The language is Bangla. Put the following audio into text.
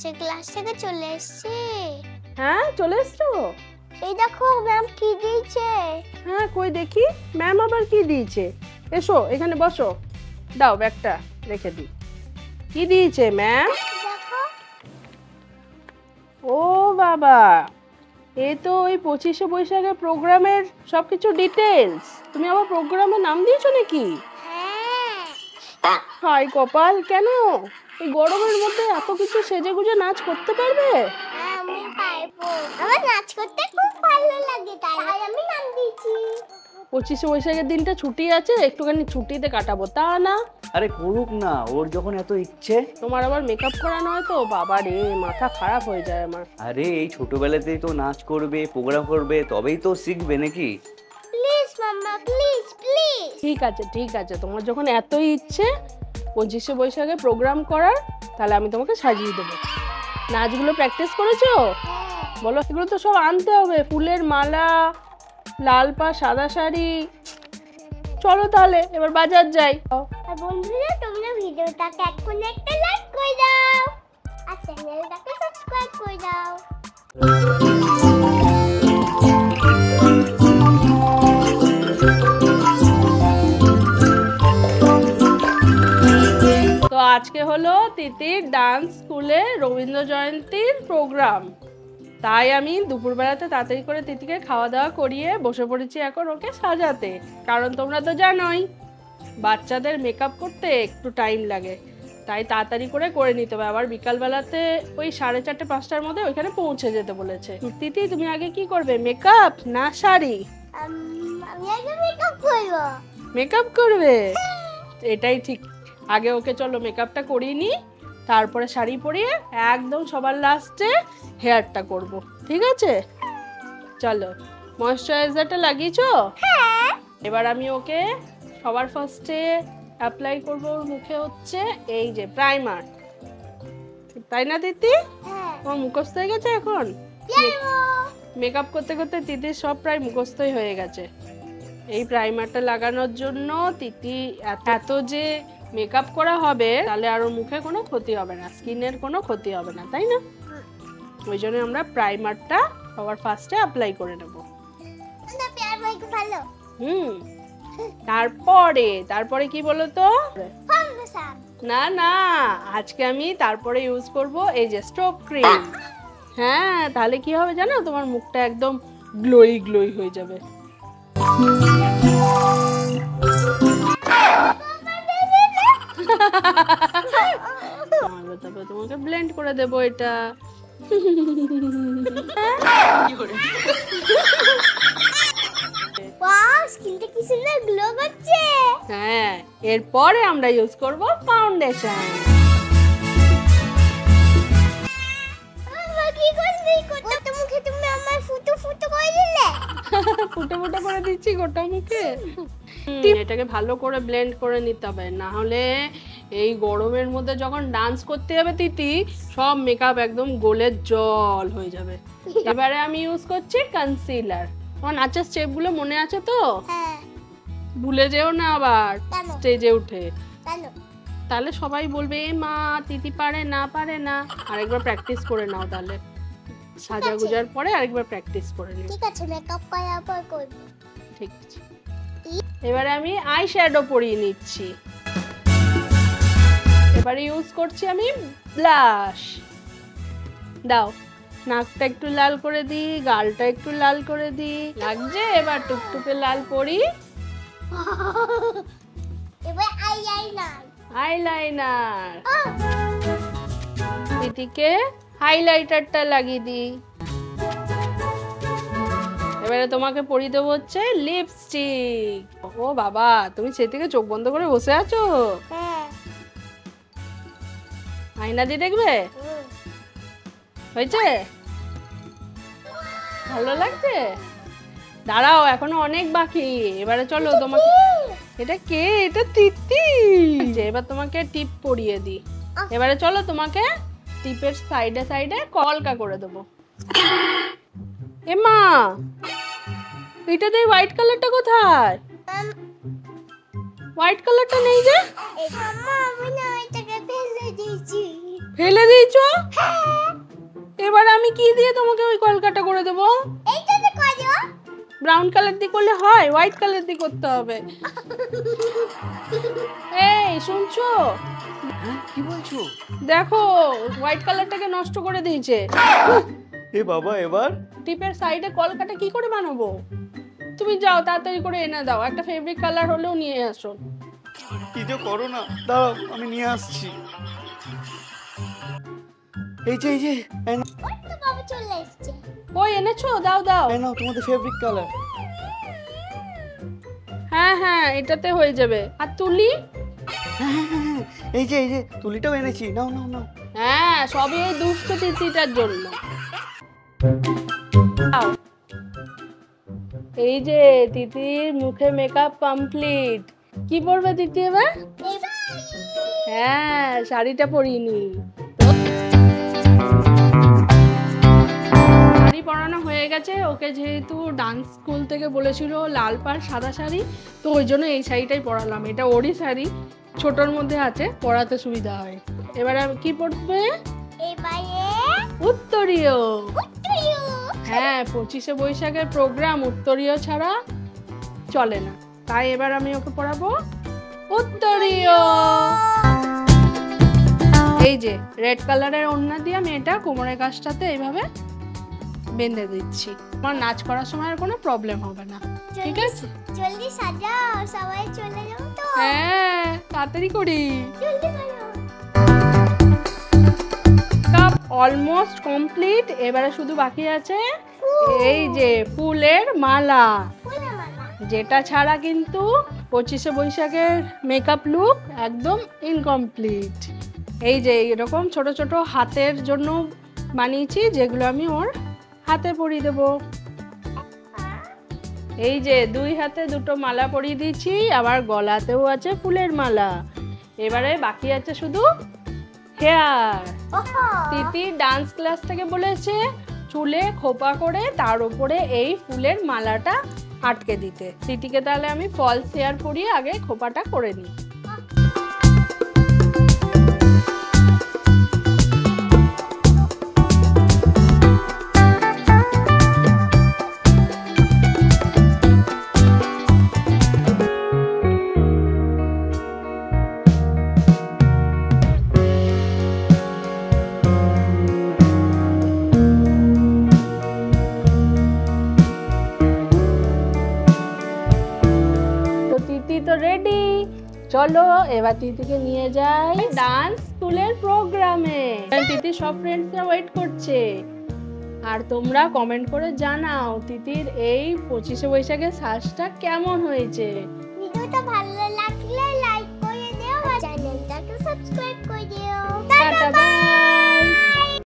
আছে, ক্লাস থেকে চলে এসেছি। হ্যাঁ চলে এসছো? এই দেখো ম্যাম কি দিয়েছে। হ্যাঁ কই দেখি ম্যাম আবার কি দিয়েছে। এসো এখানে বসো, দাও ব্যাগটা রেখে দিই। কি দিয়েছে ম্যাম? দেখো ও বাবা, এই তো ওই 25শে বৈশাখের প্রোগ্রামের সবকিছু ডিটেলস। তুমি আবার প্রোগ্রামের নাম দিয়েছো নাকি? হ্যাঁ। হাই কপাল, কেন এই গরমের মধ্যে এত কিছু সেজে গুজে নাচ করতে পারবে? হ্যাঁ আমি পারবো, আমার নাচ করতে খুব ভালো লাগে, তাই আমি নাম দিয়েছি। 25শে বৈশাখের দিনটা ছুটি আছে, একটুখানি ছুটিতে কাটাবো, তা না? আরে করুক না, ওর যখন এত ইচ্ছে। তোমার আবার মেকআপ করানো হয় তো, বাবা রে মাথা খারাপ হয়ে যায় আমার। আরে এই ছোটবেলাতেই তো নাচ করবে, প্রোগ্রাম করবে, তবেই তো শিখবে নাকি? Please mamma, please please. ঠিক আছে, তোমার যখন এতই ইচ্ছে 25শে বৈশাখে প্রোগ্রাম করার, তাহলে আমি তোমাকে সাজিয়ে দেবো। নাচগুলো প্র্যাকটিস করেছো? বলো, এগুলো তো সব আনতে হবে, ফুলের মালা, লাল পা সাদা শাড়ি। চলো তাহলে এবার বাজার যাই। আর বন্ধুরা তোমরা ভিডিওটাকে এক্ষুনি একটা লাইক করে দাও আর চ্যানেলটাকে সাবস্ক্রাইব করে দাও। তো আজকে হলো তিতির ডান্স স্কুলে রবীন্দ্র জয়ন্তীর প্রোগ্রাম, তাই আমি দুপুরবেলাতে তাড়াতাড়ি করে তিতিকে খাওয়া দাওয়া করিয়ে বসে পড়েছি এখন ওকে সাজাতে। কারণ তোমরা তো জানোই বাচ্চাদের মেকআপ করতে একটু টাইম লাগে, তাই তাড়াতাড়ি করে নিতে হবে। আবার বিকালবেলাতে ওই 4:30 5টার মধ্যে ওইখানে পৌঁছে যেতে বলেছে। তিতি তুমি আগে কি করবে, মেকআপ না শাড়ি? আমি আগে মেকআপ করব। মেকআপ করবে, এটাই ঠিক। আগে ওকে চলো মেকআপটা করিয়ে নি, তারপরে শাড়ি পরিয়ে একদম সবার লাস্টে হেয়ারটা করব, ঠিক আছে? চলো, ময়শ্চারাইজারটা লাগিয়েছো? হ্যাঁ। এবার আমি ওকে সবার ফার্স্টে অ্যাপ্লাই করব ওর মুখে হচ্ছে এই যে প্রাইমার, তাই না তিতি? হ্যাঁ। তোমার মুখস্থ হয়ে গেছে এখন? মেকআপ করতে করতে তিতির সব প্রায় মুখস্থই হয়ে গেছে। এই প্রাইমারটা লাগানোর জন্য তিতি এত যে মেকআপ করা হবে, তাহলে আর ওর মুখে কোনো ক্ষতি হবে না, স্কিনের কোনো ক্ষতি হবে না, তাই না? ওই জন্য আমরা প্রাইমারটা সবার ফার্স্টে অ্যাপ্লাই করে নেব। ভালো। তারপরে কি বলো তো? না আজকে আমি তারপরে ইউজ করব এই যে স্ট্রোক ক্রিম। হ্যাঁ, তাহলে কি হবে জানো, তোমার মুখটা একদম গ্লোই হয়ে যাবে। তারপর তোমাকে ব্লেন্ড করে দেবো এটা। ওয়াও, স্কিনটা কি সুন্দর গ্লো করছে। হ্যাঁ, এরপরে আমরা ইউজ করব ফাউন্ডেশন। মামা কি করলি? গোটা মুখে তুমি আমার ফুটো করে দিলে। ফুটো করে দিচ্ছি গোটা মুখে। এটাকে ভালো করে ব্লেন্ড করে নিতে হবে, না হলে এই গরমের মধ্যে যখন ডান্স করতে যাবে তিতি, সব মেকআপ একদম গলে জল হয়ে যাবে। এবারে আমি ইউজ করছি কনসিলার। তোমার নাচের স্টেপগুলো মনে আছে তো? হ্যাঁ। ভুলে যেও না আবার স্টেজে উঠে, তাহলে সবাই বলবে এ মা তিতি পারে না। আরেকবার প্র্যাকটিস করে নাও, তাহলে সাজা গুজার পরে আরেকবার প্র্যাকটিস করে নিও। ঠিক আছে, মেকআপ করার পর করব। ঠিক আছে, এবারে আমি আই শ্যাডো পরিয়ে নিচ্ছি। এবারে ইউজ করছি আমি ব্লাশ। দাও, নাকটা একটু লাল করে দিই, গালটা একটু লাল করে দিই, লাগছে? এবার টুকটুকে লাল পরি। এবার আইলাইনার। তিতিকে হাইলাইটারটা লাগিয়ে দিই। এবারে তোমাকে পরিয়ে দেবো হচ্ছে লিপস্টিক। ও বাবা, তুমি সে থেকে চোখ বন্ধ করে বসে আছো? হ্যাঁ। আয়না দিয়ে দেখবে? হয়েছে? ভালো লাগছে? দাঁড়াও, এখনো অনেক বাকি। এবারে চলো তোমাকে, এটা কে? এটা তিতি। এবার তোমাকে টিপ পরিয়ে দিই। এবারে চলো তোমাকে টিপের সাইডে কলকা করে দেবো। এমা, এটাতে হোয়াইট কালারটা কোথায়? হোয়াইট কালারটা নেই যে? মামা আমি না এটাকে ফেলে দিয়েছি। ফেলে দিয়েছো? হ্যাঁ, এবার আমি কি দিয়ে তোমাকে ওই কলকাটা করে দেবো? এইটাতে করো। ব্রাউন কালার দিয়ে করলে হয়? হোয়াইট কালার দিয়ে করতে হবে। এই শুনছো? হ্যাঁ কি বলছো? দেখো হোয়াইট কালারটাকে নষ্ট করে দিয়েছে। এ বাবা, এবার টিপের সাইডে কলকাটা কি করে বানাবো? তুমি যাও তাড়াতাড়ি করে এনে দাও, একটা ফেব্রিক কালার হলেও নিয়ে আসো। কি যে করো না, দাঁড়াও আমি নিয়ে আসছি। এই যে এই নাও, ওই তো বাবা চলে এসেছে। ওই এনেছো? দাও দাও। এই নাও তোমাদের ফেভারিট কালার। হ্যাঁ হ্যাঁ এটাতে হয়ে যাবে। আর তুলি? এই যে তুলিটাও এনেছি, নাও নাও নাও। হ্যাঁ সবই এই দুষ্ট তিতিটার জন্য। দাও। এই যে তিতির মুখে মেকআপ কমপ্লিট। কি পরবে তিতি এবার? হ্যাঁ শাড়িটা পরিনি। শাড়ি পরানো হয়ে গেছে ওকে, যেহেতু ডান্স স্কুল থেকে বলেছিল লাল পাড় সাদা শাড়ি, তো ওই জন্য এই শাড়িটাই পরালাম। এটা ওরই শাড়ি, ছোটর মধ্যে আছে, পরাতে সুবিধা হয়। এবারে কি পরবে? এবারে উত্তরীয়। উত্তরীয়। হ্যাঁ 25শে বৈশাখের প্রোগ্রাম, উত্তরীয় ছাড়া চলে না, তাই এবার আমি ওকে পরাবো উত্তরীয়। এই যে রেড কালারের ওড়না দিয়ে আমি এটা কোমরের কাছটাতে এইভাবে বেঁধে দিচ্ছি। আমার নাচ করার সময় আর কোনো প্রবলেম হবে না। ঠিক আছে, জলদি সাজাও, সবাই চলে যাও তো। হ্যাঁ তাড়াতাড়ি করি। জলদি করো। Cup almost complete. এবারে শুধু বাকি আছে এই যে ফুলের মালা, ফুলের মালা। যেটা ছাড়া কিন্তু 25শে বৈশাখের মেকআপ লুক একদম ইনকমপ্লিট। এই যে এরকম ছোট ছোট হাতের জন্য বানিয়েছি, যেগুলো আমি ওর হাতে পরিয়ে দেবো। এই যে দুই হাতে দুটো মালা পরিয়ে দিয়েছি, আবার গলাতেও আছে ফুলের মালা। এবারে বাকি আছে শুধু হেয়ার। ওহো। তিতি ডান্স ক্লাস থেকে বলেছে চুলে খোপা করে তার উপরে এই ফুলের মালাটা আটকে দিতে। তিতিকে তাহলে আমি ফলস হেয়ার পরিয়ে আগে খোপাটা করে নিই। তো রেডি, চলো এবার তিতিকে নিয়ে যাই ডান্স স্কুলের প্রোগ্রামে। তিতি সব ফ্রেন্ডসরা ওয়েট করছে, আর তোমরা কমেন্ট করে জানাও তিতির এই 25শে বৈশাখের সাজটা কেমন হয়েছে। ভিডিওটা ভালো লাগলে লাইক করে দিও আর চ্যানেলটাকে সাবস্ক্রাইব করে দিও।